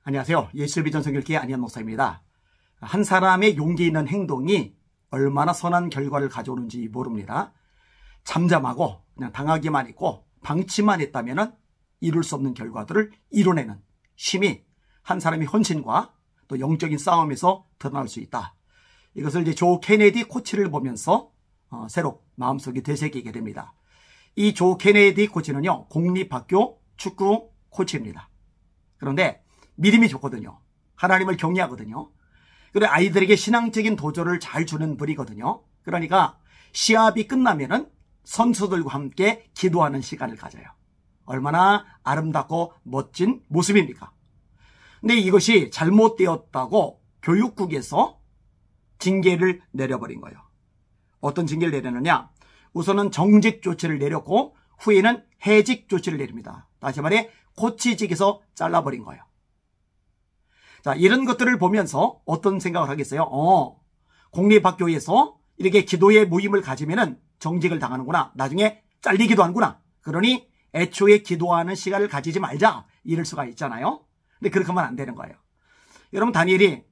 안녕하세요. 예술비전 성결교회 안희연 목사입니다. 한 사람의 용기 있는 행동이 얼마나 선한 결과를 가져오는지 모릅니다. 잠잠하고 그냥 당하기만 했고 방치만 했다면 이룰 수 없는 결과들을 이뤄내는 힘이 한 사람의 헌신과 또 영적인 싸움에서 드러날 수 있다. 이것을 이제 조 케네디 코치를 보면서 새로 마음속에 되새기게 됩니다. 이 조 케네디 코치는요, 공립학교 축구 코치입니다. 그런데 믿음이 좋거든요. 하나님을 경외하거든요. 그리고 아이들에게 신앙적인 도전을 잘 주는 분이거든요. 그러니까 시합이 끝나면은 선수들과 함께 기도하는 시간을 가져요. 얼마나 아름답고 멋진 모습입니까? 근데 이것이 잘못되었다고 교육국에서 징계를 내려버린 거예요. 어떤 징계를 내렸느냐? 우선은 정직 조치를 내렸고 후에는 해직 조치를 내립니다. 다시 말해 코치직에서 잘라버린 거예요. 자, 이런 것들을 보면서 어떤 생각을 하겠어요? 공립학교에서 이렇게 기도의 모임을 가지면은 정직을 당하는구나. 나중에 잘리기도 하는구나. 그러니 애초에 기도하는 시간을 가지지 말자. 이럴 수가 있잖아요. 근데 그렇게 하면 안 되는 거예요. 여러분, 다니엘이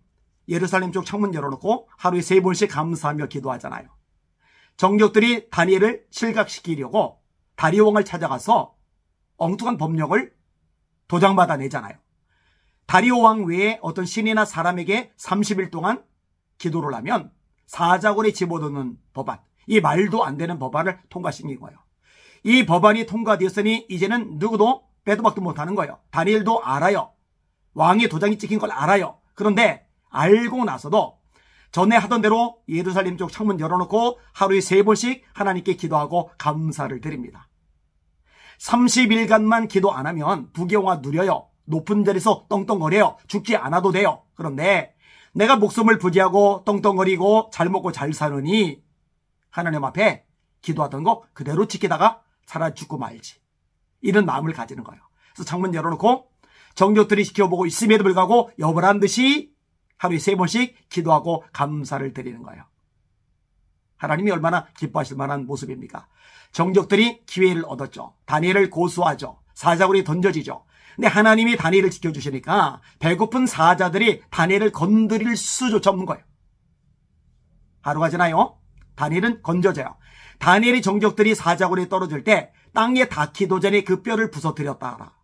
예루살렘 쪽 창문 열어놓고 하루에 3번씩 감사하며 기도하잖아요. 정적들이 다니엘을 실각시키려고 다리오 왕을 찾아가서 엉뚱한 법령을 도장받아 내잖아요. 다리오 왕 외에 어떤 신이나 사람에게 30일 동안 기도를 하면 사자굴에 집어넣는 법안, 이 말도 안 되는 법안을 통과시킨 거예요. 이 법안이 통과되었으니 이제는 누구도 빼도 박도 못하는 거예요. 다니엘도 알아요. 왕의 도장이 찍힌 걸 알아요. 그런데 알고 나서도 전에 하던 대로 예루살렘 쪽 창문 열어놓고 하루에 3번씩 하나님께 기도하고 감사를 드립니다. 30일간만 기도 안 하면 부귀영화 누려요. 높은 자리에서 떵떵거려요. 죽지 않아도 돼요. 그런데 내가 목숨을 부지하고 떵떵거리고 잘 먹고 잘 사느니 하나님 앞에 기도하던 거 그대로 지키다가 살아 죽고 말지. 이런 마음을 가지는 거예요. 그래서 창문 열어놓고 정적들이 지켜보고 있음에도 불구하고 여벌한 듯이 하루에 3번씩 기도하고 감사를 드리는 거예요. 하나님이 얼마나 기뻐하실 만한 모습입니까? 정적들이 기회를 얻었죠. 다니엘을 고소하죠. 사자굴이 던져지죠. 근데 하나님이 다니엘을 지켜주시니까 배고픈 사자들이 다니엘을 건드릴 수조차 없는 거예요. 하루가 지나요. 다니엘은 건져져요. 다니엘이 정적들이 사자굴에 떨어질 때 땅에 닿기도 전에 그 뼈를 부서뜨렸다.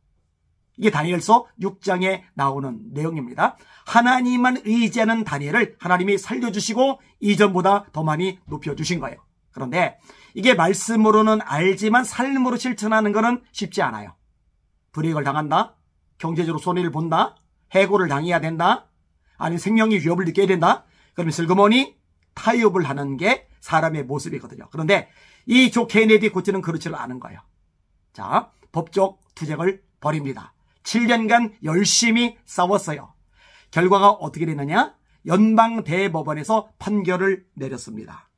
이게 다니엘서 6장에 나오는 내용입니다. 하나님만 의지하는 다니엘을 하나님이 살려주시고 이전보다 더 많이 높여주신 거예요. 그런데 이게 말씀으로는 알지만 삶으로 실천하는 것은 쉽지 않아요. 불이익을 당한다, 경제적으로 손해를 본다, 해고를 당해야 된다, 아니면 생명의 위협을 느껴야 된다. 그러면 슬그머니 타협을 하는 게 사람의 모습이거든요. 그런데 이 조 케네디 코치는 그렇지를 않은 거예요. 자, 법적 투쟁을 벌입니다. 7년간 열심히 싸웠어요. 결과가 어떻게 됐느냐? 연방대법원에서 판결을 내렸습니다.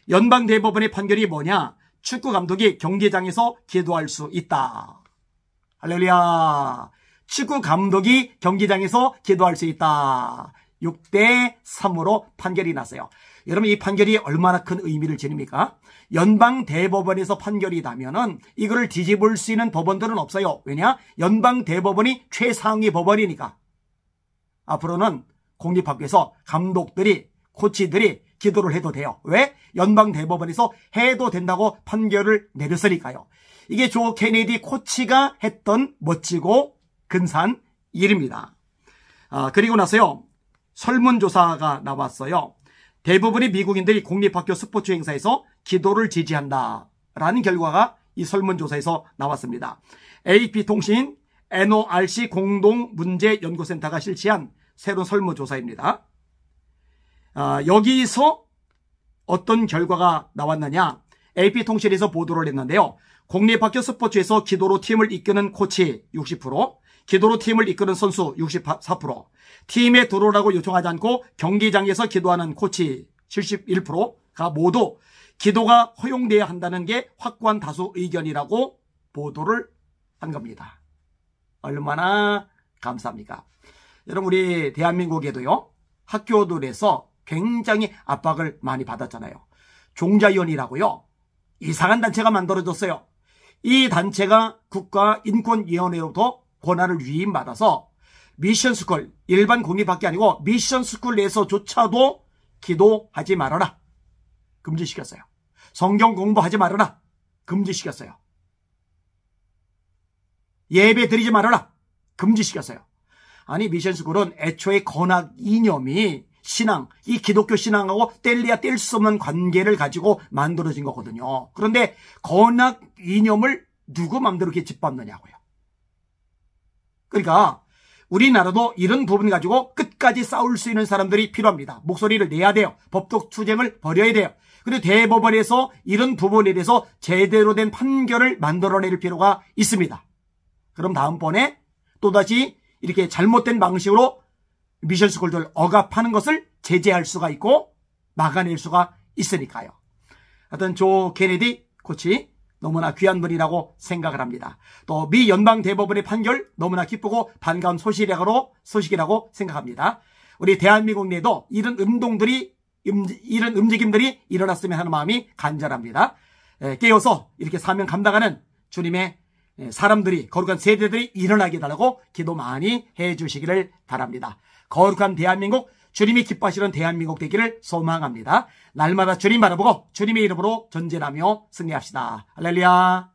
연방대법원의 판결이 뭐냐? 축구 감독이 경기장에서 기도할 수 있다. 할렐루야. 축구 감독이 경기장에서 기도할 수 있다. 6대3으로 판결이 났어요. 여러분, 이 판결이 얼마나 큰 의미를 지닙니까? 연방대법원에서 판결이 나면은 이거를 뒤집을 수 있는 법원들은 없어요. 왜냐? 연방대법원이 최상위 법원이니까. 앞으로는 공립학교에서 감독들이, 코치들이 기도를 해도 돼요. 왜? 연방대법원에서 해도 된다고 판결을 내렸으니까요. 이게 조 케네디 코치가 했던 멋지고 근사한 일입니다. 그리고 나서요, 설문조사가 나왔어요. 대부분의 미국인들이 공립학교 스포츠 행사에서 기도를 지지한다 라는 결과가 이 설문조사에서 나왔습니다. AP통신 NORC 공동문제연구센터가 실시한 새로운 설문조사입니다. 여기서 어떤 결과가 나왔느냐? AP통신에서 보도를 했는데요. 공립학교 스포츠에서 기도로 팀을 이끄는 코치 60%, 기도로 팀을 이끄는 선수 64%, 팀에 들어오라고 요청하지 않고 경기장에서 기도하는 코치 71%가 모두 기도가 허용돼야 한다는 게 확고한 다수 의견이라고 보도를 한 겁니다. 얼마나 감사합니까? 여러분, 우리 대한민국에도요, 학교들에서 굉장히 압박을 많이 받았잖아요. 종자위원이라고요, 이상한 단체가 만들어졌어요. 이 단체가 국가인권위원회로부터 권한을 위임받아서 미션스쿨, 일반 공립학교 아니고 미션스쿨 내에서조차도 기도하지 말아라. 금지시켰어요. 성경 공부하지 말아라. 금지시켰어요. 예배 드리지 말아라. 금지시켰어요. 아니, 미션스쿨은 애초에 건학 이념이 신앙, 이 기독교 신앙하고 뗄래야 뗄 수 없는 관계를 가지고 만들어진 거거든요. 그런데 건학 이념을 누구 맘대로 이렇게 짓밟느냐고요. 그러니까 우리나라도 이런 부분 가지고 끝까지 싸울 수 있는 사람들이 필요합니다. 목소리를 내야 돼요. 법적 투쟁을 벌여야 돼요. 그리고 대법원에서 이런 부분에 대해서 제대로 된 판결을 만들어낼 필요가 있습니다. 그럼 다음번에 또다시 이렇게 잘못된 방식으로 미션스쿨들 억압하는 것을 제재할 수가 있고 막아낼 수가 있으니까요. 하여튼 조 케네디 코치 너무나 귀한 분이라고 생각을 합니다. 또 미 연방대법원의 판결 너무나 기쁘고 반가운 소식이라고 생각합니다. 우리 대한민국 내에도 이런 이런 움직임들이 일어났으면 하는 마음이 간절합니다. 깨어서 이렇게 사명 감당하는 주님의 사람들이, 거룩한 세대들이 일어나게 달라고 기도 많이 해주시기를 바랍니다. 거룩한 대한민국, 주님이 기뻐하시는 대한민국 되기를 소망합니다. 날마다 주님 바라보고 주님의 이름으로 전진하며 승리합시다. 할렐루야.